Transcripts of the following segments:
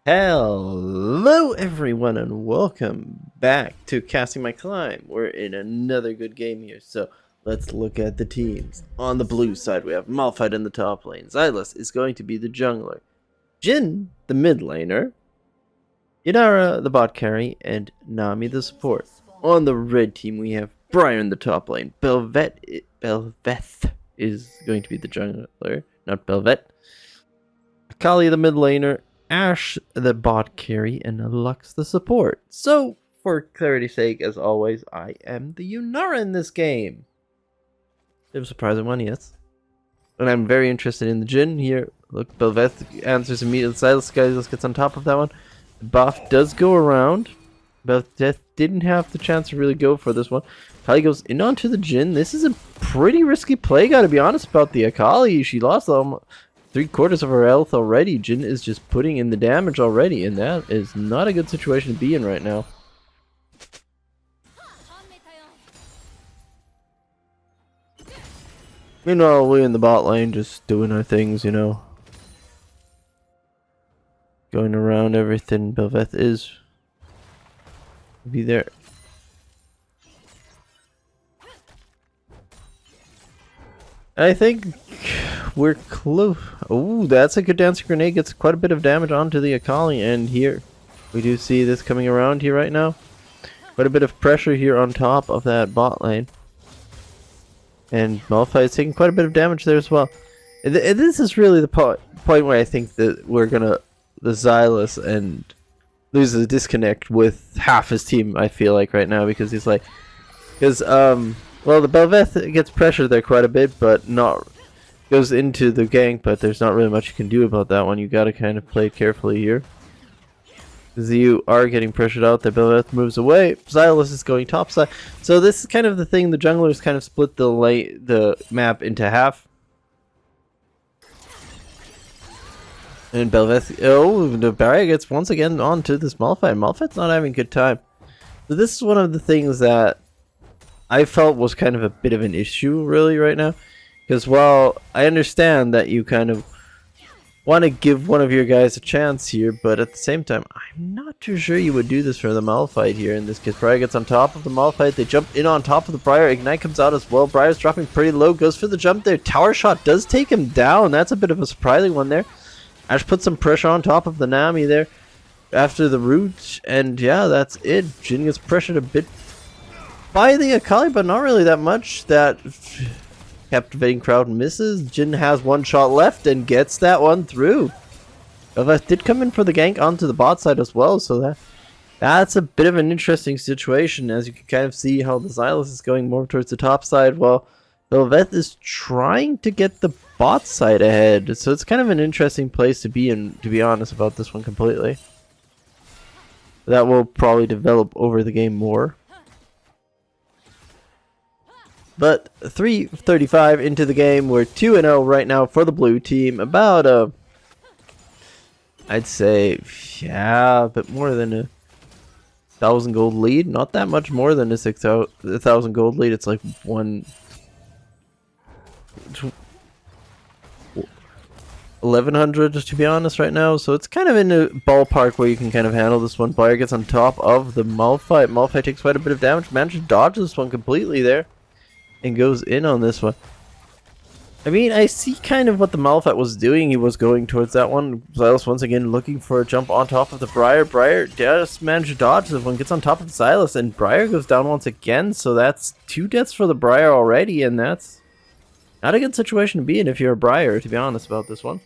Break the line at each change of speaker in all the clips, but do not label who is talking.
Hello everyone and welcome back to Casting My Climb. We're in another good game here, so let's look at the teams. On the blue side we have Malphite in the top lane. Xylus is going to be the jungler. Jhin, the mid laner. Yadara, the bot carry, and Nami, the support. On the red team we have Briar in the top lane. Belveth is going to be the jungler, not Belvet. Akali, the mid laner. Ashe the bot carry, and Lux the support. So, for clarity's sake, as always, I am the Yunara in this game. Bit of a surprising one, yes. And I'm very interested in the Jhin here. Look, Belveth answers immediately. Silas guys gets on top of that one. The buff does go around. Belveth didn't have the chance to really go for this one. Akali goes in onto the Jhin. This is a pretty risky play, gotta be honest about the Akali. She lost almost 3/4 of her health already. Jhin is just putting in the damage already, and that is not a good situation to be in right now. Meanwhile, we in the bot lane just doing our things, you know. Going around everything. Belveth is be there. I think we're close. Oh, that's a good dancing grenade. Gets quite a bit of damage onto the Akali, and here we do see this coming around here right now. Quite a bit of pressure here on top of that bot lane, and Malphite is taking quite a bit of damage there as well. And this is really the point where I think that we're gonna the Xylus and lose the disconnect with half his team. I feel like right now because he's like, well, the Belveth gets pressured there quite a bit, but not goes into the gank, but there's not really much you can do about that one. You gotta kind of play carefully here. Because you are getting pressured out there. Belveth moves away. Xylus is going topside. So this is kind of the thing. The junglers kind of split the map into half. And Belveth, the barrier gets once again onto this Malphite. Malphite's not having a good time. So this is one of the things that I felt was kind of a bit of an issue really right now. Because while I understand that you kind of want to give one of your guys a chance here, but at the same time, I'm not too sure you would do this for the Malphite here. In this case, Briar gets on top of the Malphite. They jump in on top of the Briar. Ignite comes out as well. Briar's dropping pretty low. Goes for the jump there. Tower shot does take him down. That's a bit of a surprising one there. Ashe puts some pressure on top of the Nami there after the root. And yeah, that's it. Jhin gets pressured a bit by the Akali, but not really that much. That captivating crowd misses. Jhin has one shot left and gets that one through. Belveth did come in for the gank onto the bot side as well, so that's a bit of an interesting situation, as you can kind of see how the Xylus is going more towards the top side, while Belveth is trying to get the bot side ahead. So it's kind of an interesting place to be in, to be honest about this one completely. That will probably develop over the game more. But 3:35 into the game, we're 2-0 right now for the blue team. About I'd say, yeah, a bit more than a 1,000 gold lead. Not that much more than a 1,000 gold lead. It's like 1,100 to be honest right now. So it's kind of in a ballpark where you can kind of handle this one. Briar gets on top of the Malphite. Malphite takes quite a bit of damage. Manages to dodge this one completely there. And goes in on this one. I mean, I see kind of what the Malphite was doing. He was going towards that one. Xylus once again looking for a jump on top of the Briar. Briar just managed to dodge this one. Gets on top of Xylus. And Briar goes down once again. So that's 2 deaths for the Briar already. And that's not a good situation to be in if you're a Briar, to be honest about this one.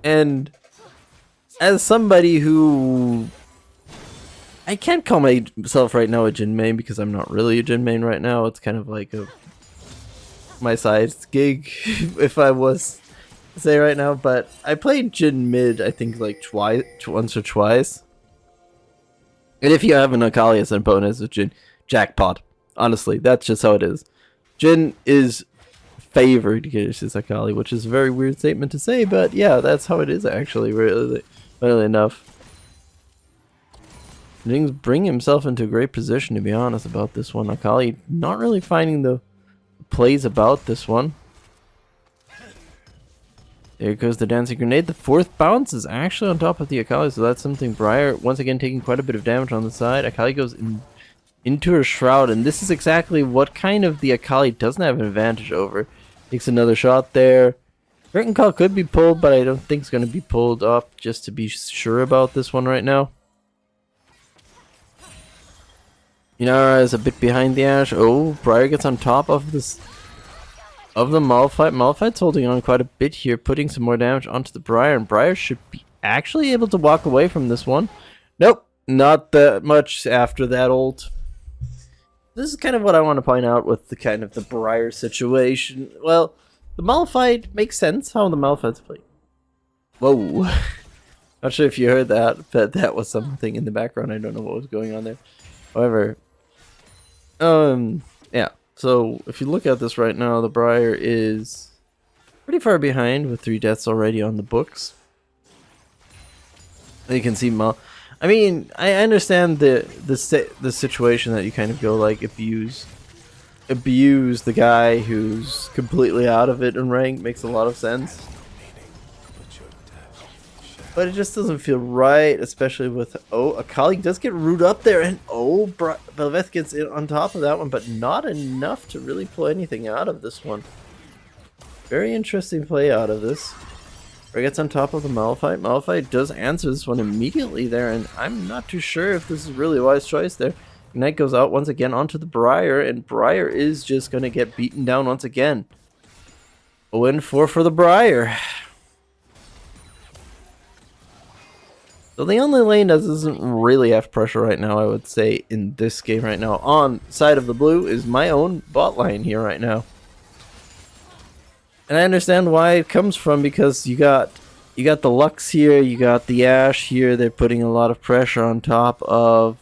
And as somebody who... I can't call myself right now a Jhin main because I'm not really a Jhin main right now. It's kind of like my side gig, if I was to say right now. But I played Jhin mid, I think, like once or twice. And if you have an Akali as an opponent as a Jhin, jackpot. Honestly, that's just how it is. Jhin is favored against his Akali, which is a very weird statement to say, but yeah, that's how it is actually, really enough. Jhin's bringing himself into a great position, to be honest about this one. Akali not really finding the plays about this one. There goes the dancing grenade. The fourth bounce is actually on top of the Akali, so that's something. Briar once again taking quite a bit of damage on the side. Akali goes into her shroud, and this is exactly what kind of the Akali doesn't have an advantage over. Takes another shot there. Curtain Call could be pulled, but I don't think it's going to be pulled up, just to be sure about this one right now. Yunara is a bit behind the Ashe. Oh, Briar gets on top of this, of the Malphite. Malphite's holding on quite a bit here, putting some more damage onto the Briar, and Briar should be actually able to walk away from this one. Nope, not that much after that ult. This is kind of what I want to point out with the kind of the Briar situation. Well, the Malphite makes sense how the Malphite's played. Whoa. Not sure if you heard that, but that was something in the background. I don't know what was going on there. However, yeah. So if you look at this right now, the Briar is pretty far behind with 3 deaths already on the books. You can see I mean, I understand the situation that you kind of go like abuse the guy who's completely out of it in rank. Makes a lot of sense. But it just doesn't feel right, especially with, oh, Akali does get root up there, and oh, Belveth gets in on top of that one, but not enough to really pull anything out of this one. Very interesting play out of this. Or gets on top of the Malphite. Malphite does answer this one immediately there, and I'm not too sure if this is really a wise choice there. Knight goes out once again onto the Briar, and Briar is just going to get beaten down once again. 0-4 for the Briar. So the only lane that doesn't really have pressure right now, I would say, in this game right now, on side of the blue, is my own bot line here right now. And I understand why it comes from, because you got the Lux here, you got the Ashe here, they're putting a lot of pressure on top of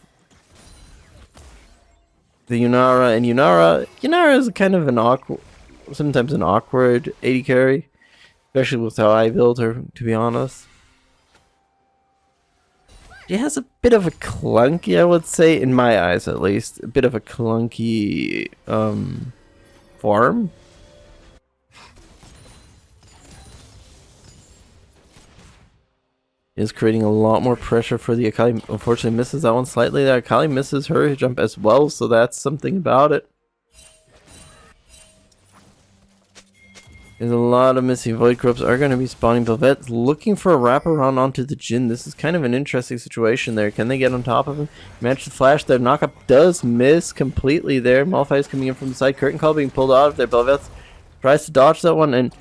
the Yunara, and Yunara is kind of sometimes an awkward AD carry, especially with how I build her, to be honest. She has a bit of a clunky, I would say, in my eyes at least, a bit of a clunky farm. Is creating a lot more pressure for the Akali. Unfortunately misses that one slightly there. Akali misses her jump as well, so that's something about it. There's a lot of missing Void Corrupts are going to be spawning. Belvette's looking for a wraparound onto the Jhin. This is kind of an interesting situation there. Can they get on top of him? Manage to flash there. Knockup does miss completely there. Malphite is coming in from the side. Curtain Call being pulled out of there. Belvette tries to dodge that one, and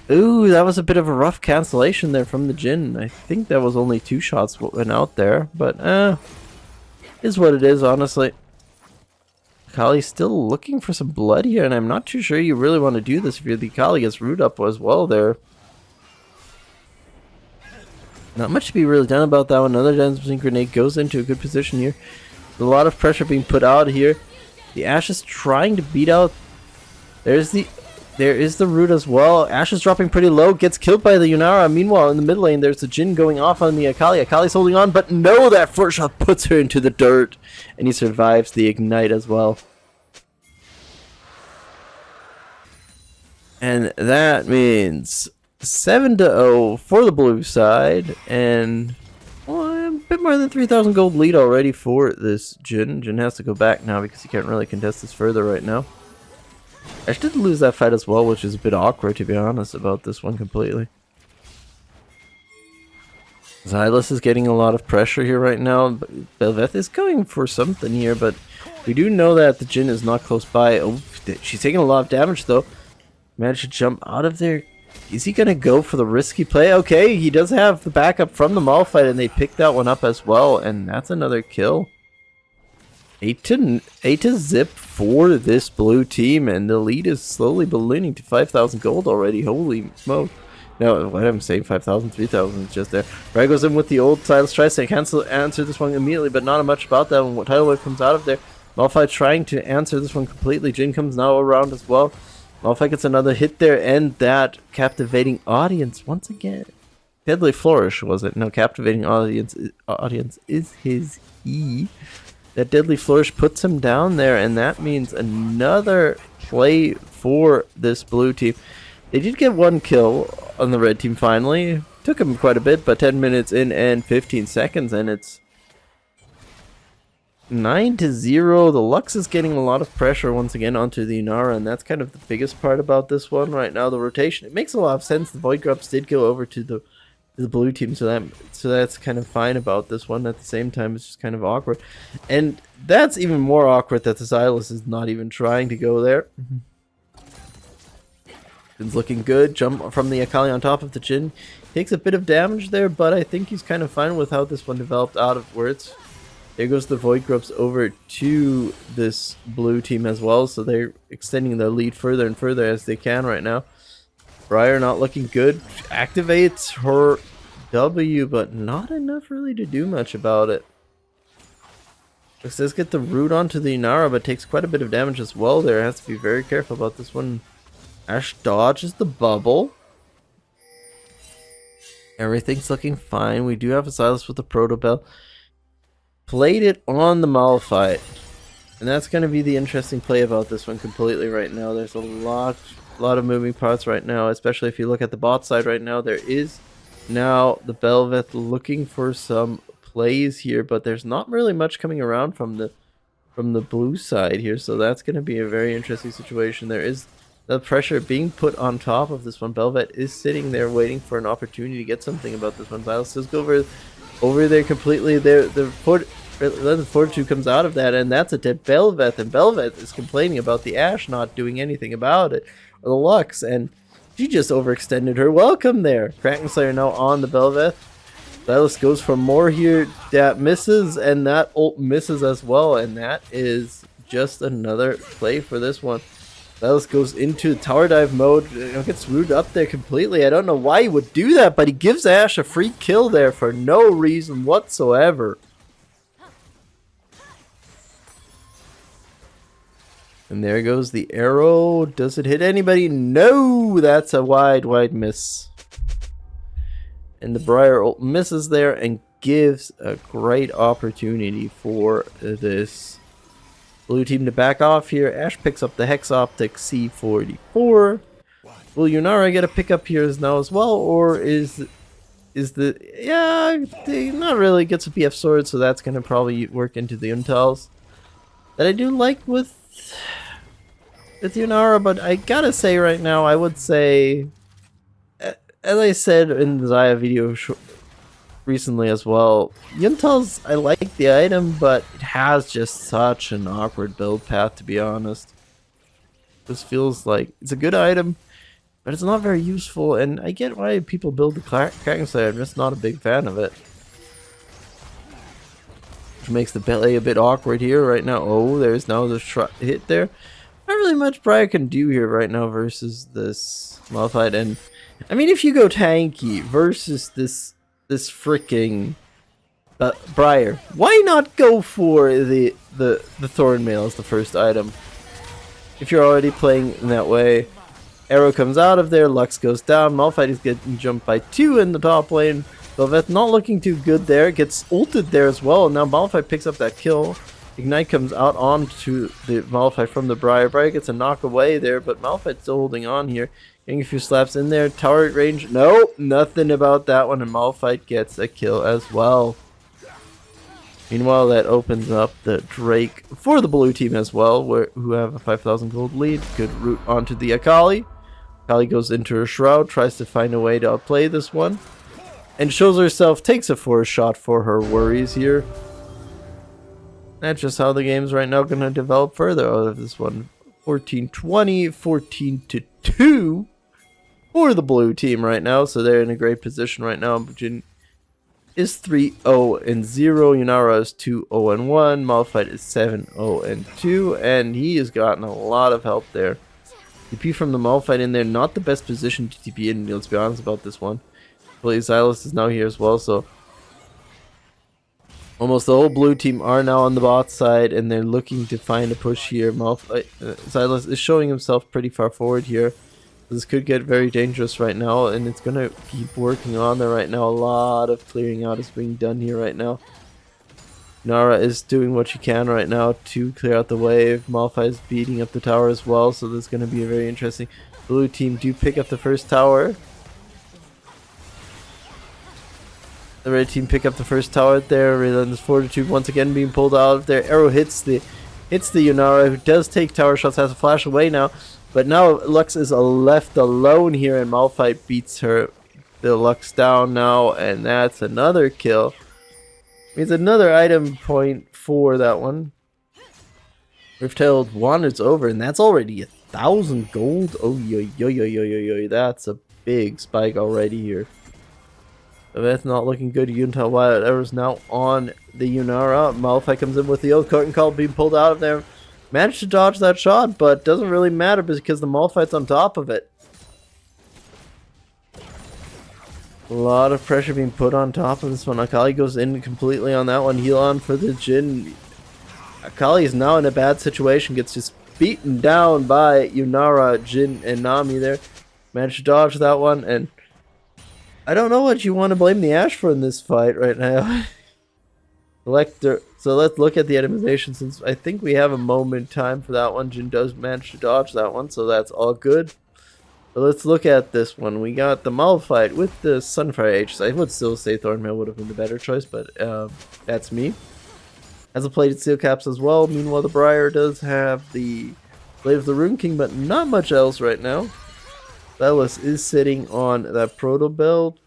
ooh, that was a bit of a rough cancellation there from the Jhin. I think that was only 2 shots went out there, but is what it is, honestly. Akali's still looking for some blood here, and I'm not too sure you really want to do this if you're the Akali. Gets root up as well there. Not much to be really done about that one. Another dancing grenade goes into a good position here. There's a lot of pressure being put out here. The Ashe is trying to beat out. There is the root as well. Ashe is dropping pretty low, gets killed by the Yunara. Meanwhile, in the mid lane, there's the Jhin going off on the Akali. Akali's holding on, but no, that first shot puts her into the dirt, and he survives the ignite as well. And that means 7-0 for the blue side, and well, a bit more than 3,000 gold lead already for this Jhin. Jhin has to go back now because he can't really contest this further right now. Ashe did lose that fight as well, which is a bit awkward, to be honest, about this one completely. Xylus is getting a lot of pressure here right now. Belveth is going for something here, but we do know that the Jhin is not close by. Oh, she's taking a lot of damage, though. Managed to jump out of there. Is he going to go for the risky play? Okay, he does have the backup from the Malphite, and they picked that one up as well, and that's another kill. 8 to zip for this blue team, and the lead is slowly ballooning to 5,000 gold already. Holy smoke. No, what I'm saying, 5,000, 3,000 is just there. Rai goes in with the old Silas, tries to answer this one immediately, but not much about that one. What tidal wave comes out of there. Malphite trying to answer this one completely. Jhin comes now around as well. Malphite gets another hit there, and that captivating audience once again. Deadly Flourish, was it? No, captivating audience is his E. That Deadly Flourish puts him down there, and that means another play for this blue team. They did get one kill on the red team finally. Took him quite a bit, but 10 minutes in and 15 seconds, and it's 9-0. The Lux is getting a lot of pressure once again onto the Inara, and that's kind of the biggest part about this one right now. The rotation, it makes a lot of sense. The Void Grubs did go over to the blue team, so that's kind of fine about this one. At the same time, it's just kind of awkward, and that's even more awkward that the Silas is not even trying to go there. It's looking good. Jump from the Akali on top of the Jhin. Takes a bit of damage there, but I think he's kind of fine with how this one developed outwards. There goes the Void Grubs over to this blue team as well, so they're extending their lead further and further as they can right now. Briar not looking good. Activates her W, but not enough really to do much about it. It says get the root onto the Inara, but takes quite a bit of damage as well there. Has to be very careful about this one. Ashe dodges the bubble. Everything's looking fine. We do have a Silas with the Proto Bell. Played it on the Malphite. And that's going to be the interesting play about this one completely right now. There's a lot of moving parts right now, especially if you look at the bot side right now. There is now the Bel'Veth looking for some plays here, but there's not really much coming around from the blue side here, so that's going to be a very interesting situation. There is the pressure being put on top of this one. Bel'Veth is sitting there waiting for an opportunity to get something about this one. Silas does go over there completely. Then the Fortitude comes out of that, and that's a dead Bel'Veth, and Bel'Veth is complaining about the Ashe not doing anything about it, or the Lux, and she just overextended her welcome there. Kraken Slayer now on the Bel'Veth. Silas goes for more here. That misses, and that ult misses as well, and that is just another play for this one. Silas goes into tower dive mode, gets rooted up there completely. I don't know why he would do that, but he gives Ashe a free kill there for no reason whatsoever. And there goes the arrow. Does it hit anybody? No! That's a wide miss. And the Briar ult misses there and gives a great opportunity for this blue team to back off here. Ashe picks up the Hex Optic C44. Will Yunara get a pickup here now as well, or is not really. Gets a PF sword, so that's gonna probably work into the Untals that I do like with Yunara, but I gotta say right now, I would say, as I said in the Xayah video recently as well, Yuntals, I like the item, but it has just such an awkward build path, to be honest. This feels like it's a good item, but it's not very useful, and I get why people build the Kraken Slayer. I'm just not a big fan of it. Which makes the belly a bit awkward here right now. Oh, there's now the hit there. Not really much Briar can do here right now versus this Malphite, and I mean, if you go tanky versus this freaking Briar, why not go for the Thornmail as the first item? If you're already playing in that way. Arrow comes out of there, Lux goes down, Malphite is getting jumped by 2 in the top lane. Bel'Veth not looking too good there, gets ulted there as well. Now Malphite picks up that kill. Ignite comes out onto the Malphite from the Briar. Briar gets a knock away there, but Malphite's still holding on here. Getting a few slaps in there. Tower range. No, nothing about that one. And Malphite gets a kill as well. Meanwhile, that opens up the Drake for the blue team as well, who have a 5,000 gold lead. Good route onto the Akali. Akali goes into her Shroud, tries to find a way to outplay this one, and shows herself, takes a 4 shot for her worries here. That's just how the game's right now going to develop further out of this one. 14-20, 14-2 for the blue team right now, so they're in a great position right now. Jhin is 3-0-0, Yunara is 2-0-1, Malphite is 7-0-2, and he has gotten a lot of help there. TP from the Malphite in there, not the best position to TP in, let's be honest about this one. Silas is now here as well, so almost the whole blue team are now on the bot side, and they're looking to find a push here. Silas is showing himself pretty far forward here. This could get very dangerous right now, and it's going to keep working on there right now. A lot of clearing out is being done here right now. Nara is doing what she can right now to clear out the wave. Malphite is beating up the tower as well, so this is going to be a very interesting. Blue team do pick up the first tower. The red team pick up the first tower there. Relentless Fortitude once again being pulled out of there. Arrow hits the Yunara, who does take tower shots, has to flash away now. But now Lux is left alone here, and Malphite beats her. The Lux down now, and that's another kill. Means another item point for that one. Rift-Tailed Wander's over, and that's already 1,000 gold. Oh, yo, that's a big spike already here. So that's not looking good. Until Wild Arrow's now on the Yunara. Malphite comes in with the Oath Curtain Call being pulled out of there. Managed to dodge that shot, but doesn't really matter because the Malphite's on top of it. A lot of pressure being put on top of this one. Akali goes in completely on that one. Heal on for the Jhin. Akali is now in a bad situation. Gets just beaten down by Yunara, Jhin, and Nami there. Managed to dodge that one, and I don't know what you want to blame the Ashe for in this fight right now. Selector. So let's look at the itemization, since I think we have a moment time for that one. Jhin does manage to dodge that one, so that's all good. So let's look at this one. We got the Malphite with the Sunfire Aegis. I would still say Thornmail would have been the better choice, but that's me. Has a plated steel caps as well. Meanwhile, the Briar does have the Blade of the Rune King, but not much else right now. Silas is sitting on that Proto Belt.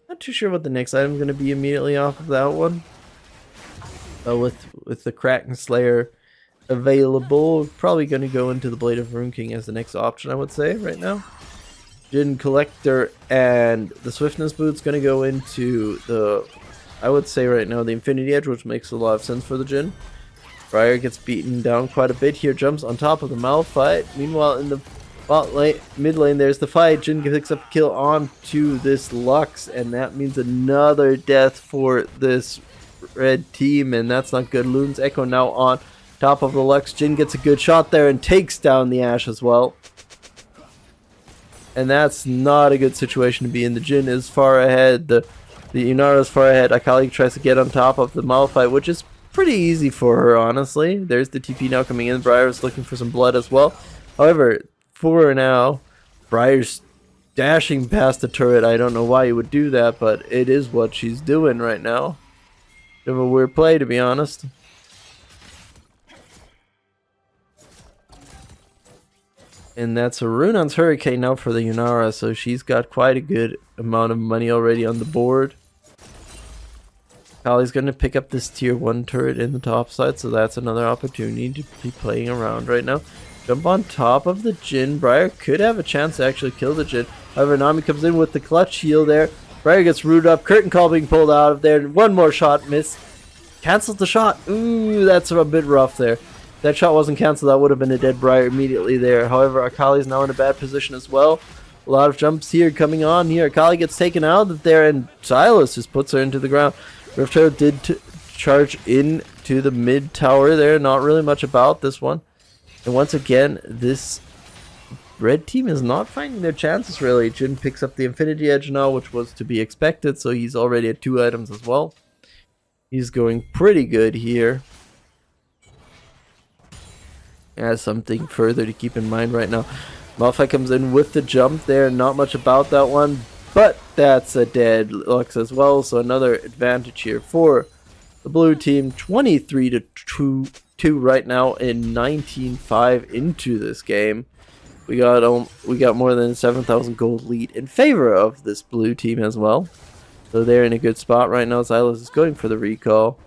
Not too sure what the next item is going to be immediately off of that one. With the Kraken Slayer available, probably going to go into the Blade of Rune King as the next option, I would say, right now. Jhin Collector and the Swiftness Boot's going to go into the, I would say right now, the Infinity Edge, which makes a lot of sense for the Jhin. Briar gets beaten down quite a bit here, jumps on top of the Malphite. Meanwhile, in the mid lane, there's the fight. Jhin picks up a kill onto this Lux, and that means another death for this red team, and that's not good. Loon's Echo now on top of the Lux. Jhin gets a good shot there and takes down the Ashe as well. And that's not a good situation to be in. The Jhin is far ahead. The Yunara is far ahead. Akali tries to get on top of the Malphite, which is pretty easy for her, honestly. There's the TP now coming in. Briar is looking for some blood as well. However, for now, Briar's dashing past the turret. I don't know why you would do that, but it is what she's doing right now. Bit of a weird play, to be honest. And that's a Runon's Hurricane now for the Yunara, so she's got quite a good amount of money already on the board. Akali's going to pick up this tier 1 turret in the top side, so that's another opportunity to be playing around right now. Jump on top of the Jhin. Briar could have a chance to actually kill the Jhin. However, Nami comes in with the clutch heal there. Briar gets rooted up. Curtain Call being pulled out of there. One more shot, miss. Cancels the shot. Ooh, that's a bit rough there. If that shot wasn't cancelled, that would have been a dead Briar immediately there. However, Akali's now in a bad position as well. A lot of jumps here coming on here. Akali gets taken out of there, and Silas just puts her into the ground. Rift-Tailed did charge into the mid tower there. Not really much about this one. And once again, this red team is not finding their chances really. Jhin picks up the Infinity Edge now, which was to be expected, so he's already at 2 items as well. He's going pretty good here. As something further to keep in mind right now. Malphite comes in with the jump there, not much about that one, but that's a dead Lux as well, so another advantage here for the blue team. 23-2 right now in 19-5 into this game. We got more than 7,000 gold lead in favor of this blue team as well. So they're in a good spot right now. Silas is going for the recall.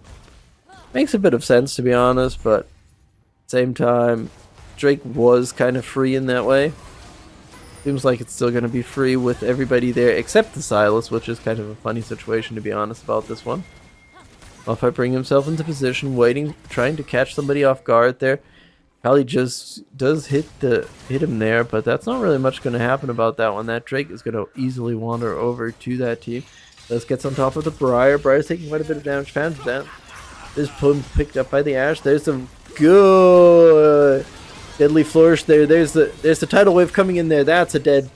Makes a bit of sense, to be honest, but at the same time, Drake was kind of free in that way. Seems like it's still going to be free with everybody there except the Silas, which is kind of a funny situation, to be honest, about this one. Malphite bring himself into position, waiting, trying to catch somebody off guard there. Akali just does hit him there, but that's not really much going to happen about that one. That Drake is going to easily wander over to that team. Let's get on top of the Briar. Briar's taking quite a bit of damage. Fans down. This Plum picked up by the Ashe. There's some good deadly flourish there. There's the tidal wave coming in there. That's a dead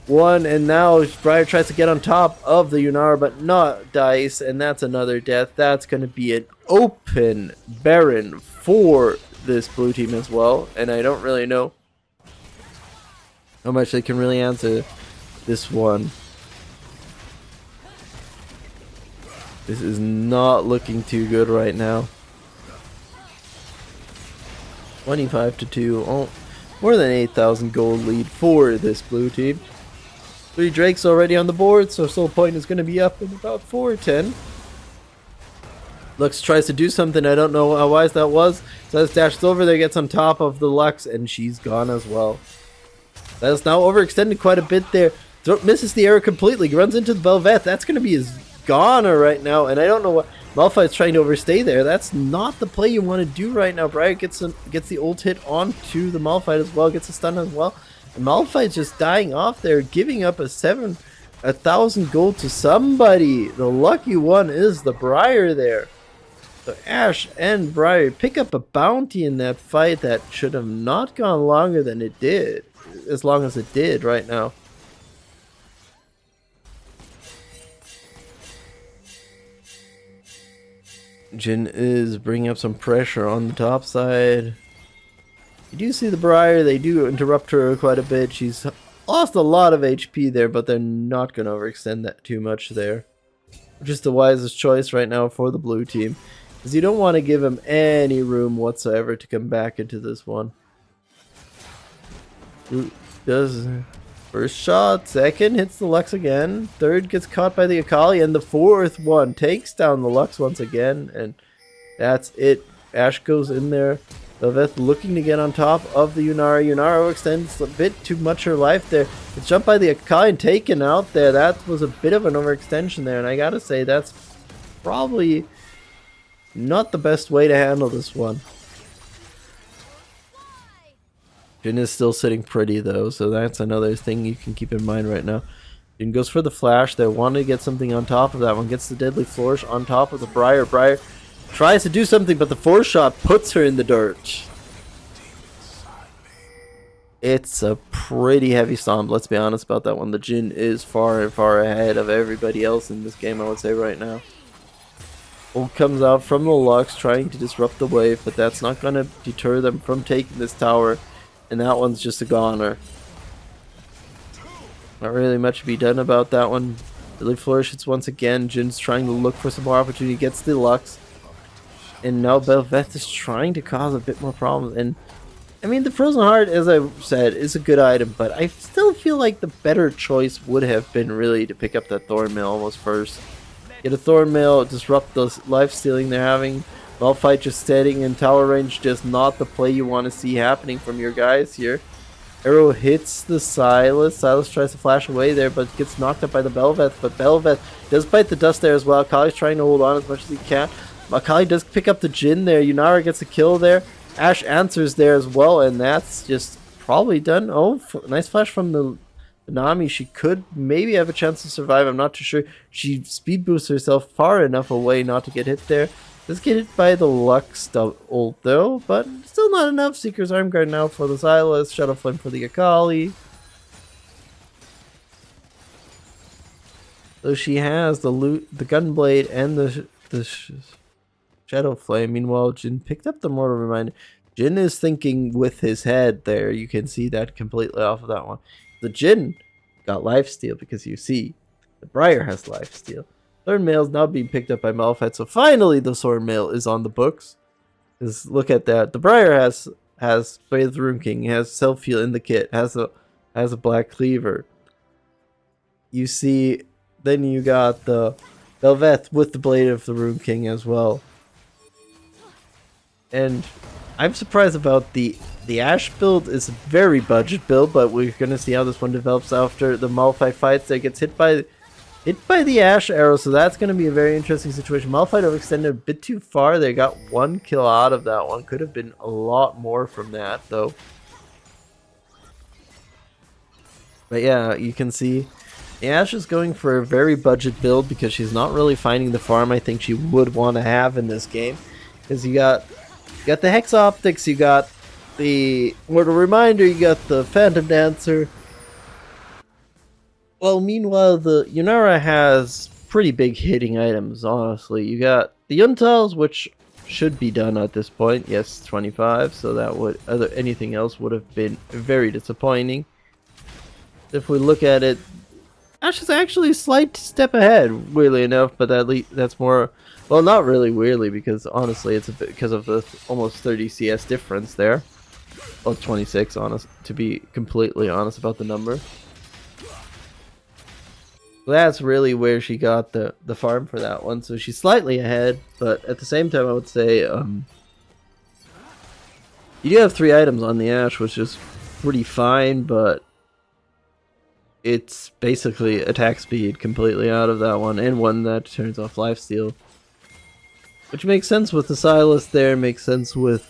one, and now Briar tries to get on top of the Yunara, but not dice, and that's another death. That's going to be an open Baron for this blue team as well, and I don't really know how much they can really answer this one. This is not looking too good right now. 25-2. Oh, more than 8,000 gold lead for this blue team. 3 Drakes already on the board, so Soul Point is going to be up in about 410. Lux tries to do something, I don't know how wise that was. Silas dashes over there, gets on top of the Lux, and she's gone as well. Silas now overextended quite a bit there. Misses the arrow completely, runs into the Belveth. That's going to be his goner right now, and I don't know what Malphite's trying to overstay there. That's not the play you want to do right now. Briar gets the ult hit onto the Malphite as well, gets a stun as well. And Malphite's just dying off there, giving up a 1,000 gold to somebody. The lucky one is the Briar there. So Ashe and Briar pick up a bounty in that fight that should have not gone longer than it did. As long as it did right now. Jhin is bringing up some pressure on the top side. You do see the Briar, they do interrupt her quite a bit. She's lost a lot of HP there, but they're not going to overextend that too much there. Which is the wisest choice right now for the blue team. Because you don't want to give him any room whatsoever to come back into this one. Does first shot, second hits the Lux again, third gets caught by the Akali, and the fourth one takes down the Lux once again, and that's it. Ashe goes in there. Belveth looking to get on top of the Yunara. Yunara extends a bit too much her life there. It's jumped by the Akali and taken out there. That was a bit of an overextension there, and I gotta say that's probably not the best way to handle this one. Jhin is still sitting pretty though, so that's another thing you can keep in mind right now. Jhin goes for the flash there, wanted to get something on top of that one, gets the deadly flourish on top of the Briar. Briar tries to do something, but the 4-shot puts her in the dirt. It's a pretty heavy stomp, let's be honest about that one. The Jhin is far and far ahead of everybody else in this game, I would say right now. Ult comes out from the Lux, trying to disrupt the wave, but that's not going to deter them from taking this tower. And that one's just a goner. Not really much to be done about that one. Deadly Flourish hits once again. Jin's trying to look for some more opportunity. Gets the Lux. And now Belveth is trying to cause a bit more problems. And I mean, the Frozen Heart, as I said, is a good item. But I still feel like the better choice would have been really to pick up that Thornmail almost first. Get a Thornmail, disrupt the life-stealing they're having. Malphite just standing in tower range, just not the play you want to see happening from your guys here. Arrow hits the Silas. Silas tries to flash away there, but gets knocked up by the Belveth. But Belveth does bite the dust there as well. Akali's trying to hold on as much as he can. Akali does pick up the Jhin there. Yunara gets a kill there. Ashe answers there as well, and that's just probably done. Oh, nice flash from the Nami. She could maybe have a chance to survive. I'm not too sure. She speed boosts herself far enough away not to get hit there. Does get hit by the Lux ult though, but still not enough. Seeker's Arm Guard now for the Silas. Shadow Flame for the Akali. So she has the Gunblade and the Shadow Flame. Meanwhile, Jhin picked up the Mortal Reminder. Jhin is thinking with his head there. You can see that completely off of that one. The Jhin got lifesteal because you see the Briar has lifesteal. Thornmail is now being picked up by Malphite, so finally the Swordmail is on the books. Just look at that. The Briar has Blade of the Rune King, has self-heal in the kit, has a Black Cleaver. You see, then you got the Belveth with the Blade of the Rune King as well. And I'm surprised about the Ashe build. Is a very budget build, but we're gonna see how this one develops after the Malphite fights. There gets hit by the Ashe arrow, so that's going to be a very interesting situation. Malphite overextended a bit too far. They got one kill out of that one. Could have been a lot more from that, though. But yeah, you can see the Ashe is going for a very budget build because she's not really finding the farm I think she would want to have in this game. Because you got the Hex Optics, you got the Mortal Reminder, you got the Phantom Dancer. Well, meanwhile, the Yunara has pretty big hitting items, honestly. You got the Yuntals, which should be done at this point. Yes, 25, so that would anything else would have been very disappointing. If we look at it, Ash is actually a slight step ahead, weirdly enough, but that's more, well, not really weirdly, because honestly it's a bit because of the almost 30 CS difference there. Well, 26, honest, to be completely honest about the number. That's really where she got the farm for that one, so she's slightly ahead, but at the same time I would say you do have 3 items on the Ashe, which is pretty fine, but it's basically attack speed completely out of that one, and one that turns off lifesteal. Which makes sense with the Silas there, makes sense with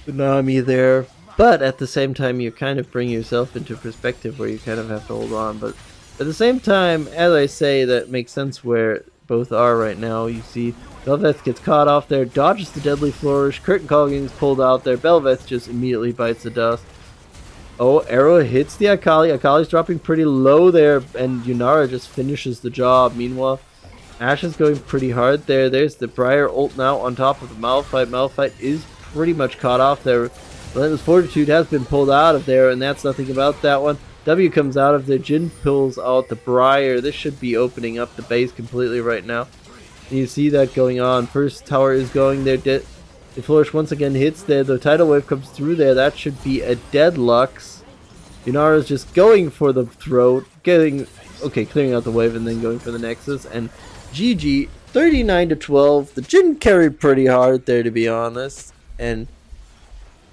the Nami there, but at the same time you kind of bring yourself into perspective where you kind of have to hold on. But at the same time, as I say, that makes sense where both are right now. You see Belveth gets caught off there, dodges the deadly flourish, curtain call getting pulled out there, Belveth just immediately bites the dust. Oh, arrow hits the Akali. Akali's dropping pretty low there, and Yunara just finishes the job. Meanwhile, Ashe is going pretty hard there. There's the Briar ult now on top of the Malphite. Malphite is pretty much caught off there. Relentless Fortitude has been pulled out of there, and that's nothing about that one. W comes out of there. Jin pulls out the Briar. This should be opening up the base completely right now. And you see that going on. First tower is going there. The flourish once again hits there. The tidal wave comes through there. That should be a deadlux. Yunara's just going for the throat, clearing out the wave and then going for the nexus. And GG, 39-12. The Jin carried pretty hard there, to be honest. And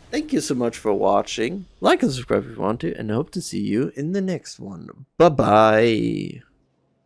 thank you so much for watching. Like and subscribe if you want to, and I hope to see you in the next one. Bye-bye.